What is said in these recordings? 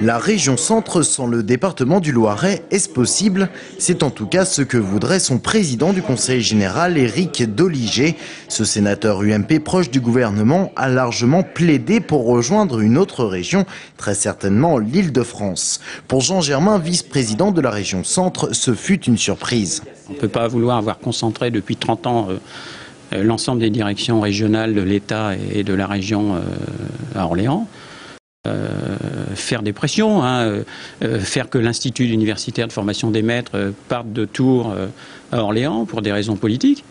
La région centre sans le département du Loiret, est-ce possible? C'est en tout cas ce que voudrait son président du Conseil général, Éric Doligé. Ce sénateur UMP proche du gouvernement a largement plaidé pour rejoindre une autre région, très certainement l'Île-de-France. Pour Jean Germain, vice-président de la région centre, ce fut une surprise. On ne peut pas vouloir avoir concentré depuis 30 ans l'ensemble des directions régionales de l'État et de la région à Orléans. Faire des pressions, faire que l'Institut universitaire de formation des maîtres parte de Tours à Orléans pour des raisons politiques,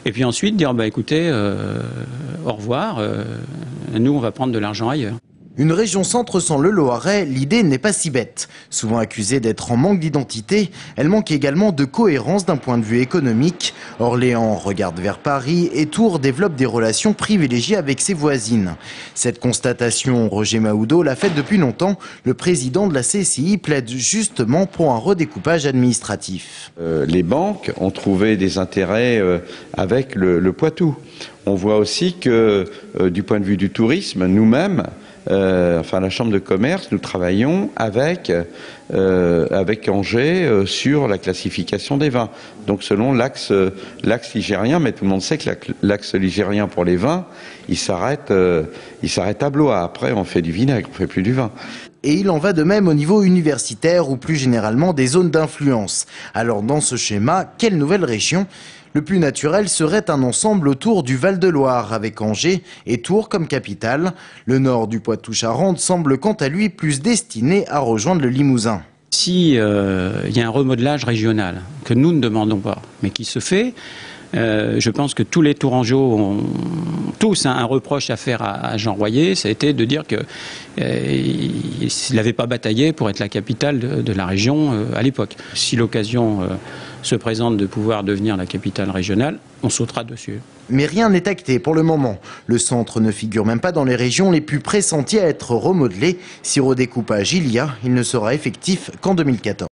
et puis ensuite dire écoutez, au revoir, nous on va prendre de l'argent ailleurs. Une région centre sans le Loiret, l'idée n'est pas si bête. Souvent accusée d'être en manque d'identité, elle manque également de cohérence d'un point de vue économique. Orléans regarde vers Paris et Tours développe des relations privilégiées avec ses voisines. Cette constatation, Roger Mahoudeau l'a faite depuis longtemps. Le président de la CCI plaide justement pour un redécoupage administratif. Les banques ont trouvé des intérêts avec le Poitou. On voit aussi que du point de vue du tourisme, nous-mêmes, enfin la Chambre de commerce, nous travaillons avec Angers sur la classification des vins. Donc selon l'axe ligérien, mais tout le monde sait que l'axe ligérien pour les vins, il s'arrête à Blois. Après, on fait du vinaigre, on fait plus du vin. Et il en va de même au niveau universitaire ou plus généralement des zones d'influence. Alors dans ce schéma, quelle nouvelle région ? Le plus naturel serait un ensemble autour du Val-de-Loire avec Angers et Tours comme capitale. Le nord du Poitou-Charentes semble quant à lui plus destiné à rejoindre le Limousin. Si y a un remodelage régional que nous ne demandons pas, mais qui se fait, je pense que tous les Tourangeaux ont tous un reproche à faire à Jean Royer, ça a été de dire qu'il n'avait pas bataillé pour être la capitale de la région à l'époque. Si l'occasion se présente de pouvoir devenir la capitale régionale, on sautera dessus. Mais rien n'est acté pour le moment. Le centre ne figure même pas dans les régions les plus pressenties à être remodelées. Si redécoupage il y a, il ne sera effectif qu'en 2014.